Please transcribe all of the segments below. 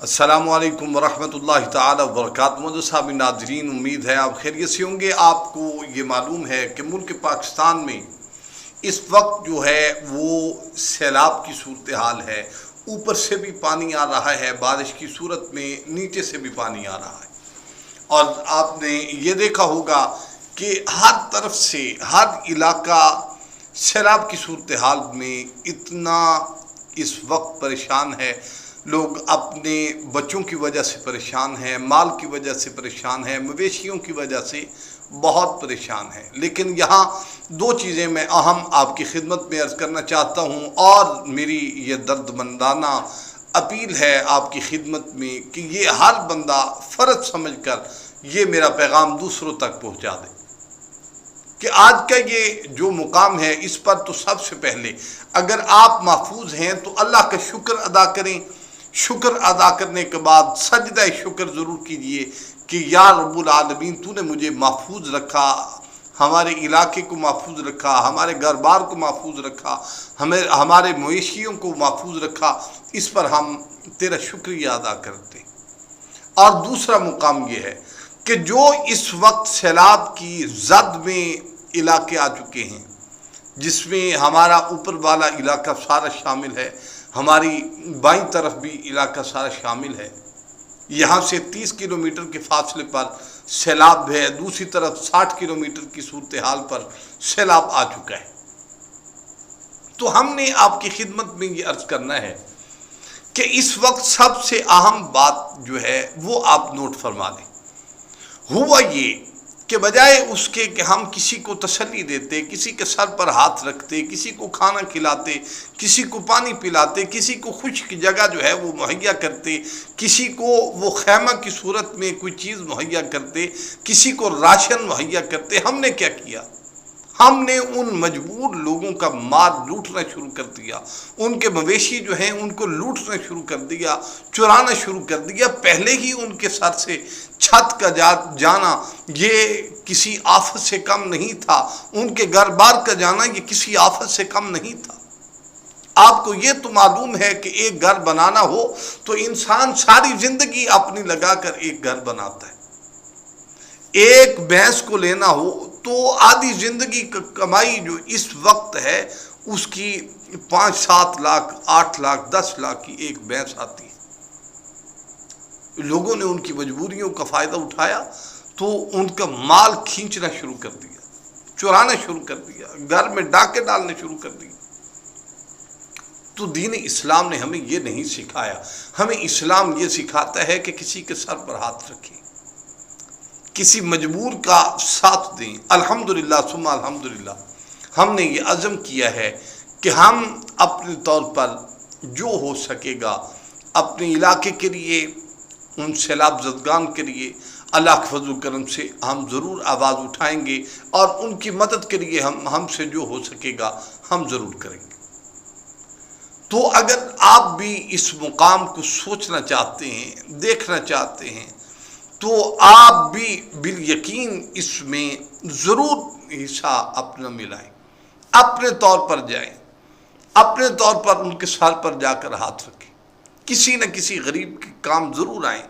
السلام علیکم ورحمۃ تعالی وبرکاتہ۔ مجھے صاحب ناظرین، امید ہے آپ خیریت سے ہوں گے۔ آپ کو یہ معلوم ہے کہ ملک پاکستان میں اس وقت جو ہے وہ سیلاب کی صورتحال ہے۔ اوپر سے بھی پانی آ رہا ہے، بارش کی صورت میں نیچے سے بھی پانی آ رہا ہے، اور آپ نے یہ دیکھا ہوگا کہ ہر طرف سے ہر علاقہ سیلاب کی صورتحال میں اتنا اس وقت پریشان ہے۔ لوگ اپنے بچوں کی وجہ سے پریشان ہیں، مال کی وجہ سے پریشان ہیں، مویشیوں کی وجہ سے بہت پریشان ہیں۔ لیکن یہاں دو چیزیں میں اہم آپ کی خدمت میں عرض کرنا چاہتا ہوں، اور میری یہ درد مندانہ اپیل ہے آپ کی خدمت میں کہ یہ ہر بندہ فرض سمجھ کر یہ میرا پیغام دوسروں تک پہنچا دے کہ آج کا یہ جو مقام ہے اس پر تو سب سے پہلے اگر آپ محفوظ ہیں تو اللہ کا شکر ادا کریں۔ شکر ادا کرنے کے بعد سجدہ شکر ضرور کیجئے کہ یا رب العالمین تو نے مجھے محفوظ رکھا، ہمارے علاقے کو محفوظ رکھا، ہمارے گھر بار کو محفوظ رکھا، ہمارے مویشیوں کو محفوظ رکھا۔ اس پر ہم تیرا شکریہ ادا کرتے۔ اور دوسرا مقام یہ ہے کہ جو اس وقت سیلاب کی زد میں علاقے آ چکے ہیں، جس میں ہمارا اوپر والا علاقہ سارا شامل ہے، ہماری بائیں طرف بھی علاقہ سارا شامل ہے، یہاں سے 30 کلومیٹر کے فاصلے پر سیلاب ہے، دوسری طرف 60 کلومیٹر کی صورتحال پر سیلاب آ چکا ہے۔ تو ہم نے آپ کی خدمت میں یہ عرض کرنا ہے کہ اس وقت سب سے اہم بات جو ہے وہ آپ نوٹ فرما لیں۔ ہوا یہ کہ بجائے اس کے کہ ہم کسی کو تسلی دیتے، کسی کے سر پر ہاتھ رکھتے، کسی کو کھانا کھلاتے، کسی کو پانی پلاتے، کسی کو خشک جگہ جو ہے وہ مہیا کرتے، کسی کو وہ خیمہ کی صورت میں کوئی چیز مہیا کرتے، کسی کو راشن مہیا کرتے، ہم نے کیا کیا؟ ہم نے ان مجبور لوگوں کا مال لوٹنا شروع کر دیا، ان کے مویشی جو ہیں ان کو لوٹنا شروع کر دیا، چرانا شروع کر دیا۔ پہلے ہی ان کے سر سے چھت کا جانا یہ کسی آفت سے کم نہیں تھا، ان کے گھر بار کا جانا یہ کسی آفت سے کم نہیں تھا۔ آپ کو یہ تو معلوم ہے کہ ایک گھر بنانا ہو تو انسان ساری زندگی اپنی لگا کر ایک گھر بناتا ہے۔ ایک بھینس کو لینا ہو تو آدھی زندگی کا کمائی جو اس وقت ہے اس کی 5-7 لاکھ 8 لاکھ 10 لاکھ کی ایک بھینس آتی ہے۔ لوگوں نے ان کی مجبوریوں کا فائدہ اٹھایا تو ان کا مال کھینچنا شروع کر دیا، چرانا شروع کر دیا، گھر میں ڈاکے ڈالنے شروع کر دیا۔ تو دین اسلام نے ہمیں یہ نہیں سکھایا۔ ہمیں اسلام یہ سکھاتا ہے کہ کسی کے سر پر ہاتھ رکھیں، کسی مجبور کا ساتھ دیں۔ الحمدللہ ثم الحمدللہ ہم نے یہ عزم کیا ہے کہ ہم اپنے طور پر جو ہو سکے گا اپنے علاقے کے لیے، ان سیلاب زدگان کے لیے اللہ کے فضل و کرم سے ہم ضرور آواز اٹھائیں گے، اور ان کی مدد کے لیے ہم سے جو ہو سکے گا ہم ضرور کریں گے۔ تو اگر آپ بھی اس مقام کو سوچنا چاہتے ہیں، دیکھنا چاہتے ہیں، تو آپ بھی بالیقین اس میں ضرور حصہ اپنا ملائیں، اپنے طور پر جائیں، اپنے طور پر ان کے سر پر جا کر ہاتھ رکھیں، کسی نہ کسی غریب کے کام ضرور آئیں۔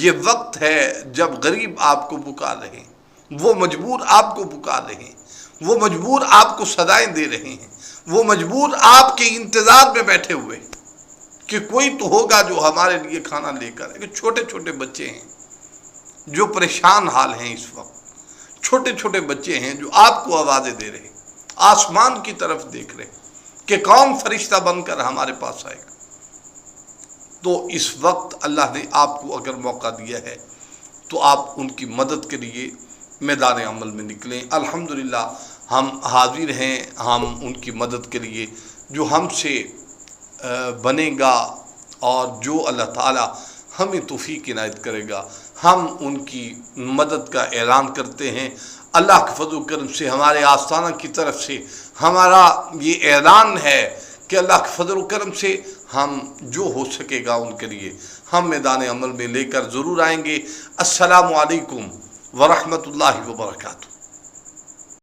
یہ وقت ہے جب غریب آپ کو پکار رہے ہیں، وہ مجبور آپ کو پکار رہے ہیں، وہ مجبور آپ کو صدائیں دے رہے ہیں، وہ مجبور آپ کے انتظار میں بیٹھے ہوئے کہ کوئی تو ہوگا جو ہمارے لیے کھانا لے کر آئے۔ چھوٹے چھوٹے بچے ہیں جو پریشان حال ہیں اس وقت، چھوٹے چھوٹے بچے ہیں جو آپ کو آوازیں دے رہے ہیں، آسمان کی طرف دیکھ رہے ہیں کہ کون فرشتہ بن کر ہمارے پاس آئے گا۔ تو اس وقت اللہ نے آپ کو اگر موقع دیا ہے تو آپ ان کی مدد کے لیے میدان عمل میں نکلیں۔ الحمدللہ ہم حاضر ہیں، ہم ان کی مدد کے لیے جو ہم سے بنے گا، اور جو اللہ تعالی ہمیں توفیق عنایت کرے گا، ہم ان کی مدد کا اعلان کرتے ہیں۔ اللہ کے فضل و کرم سے ہمارے آستانہ کی طرف سے ہمارا یہ اعلان ہے کہ اللہ کے فضل و کرم سے ہم جو ہو سکے گا ان کے لیے ہم میدان عمل میں لے کر ضرور آئیں گے۔ السلام علیکم ورحمۃ اللہ وبرکاتہ۔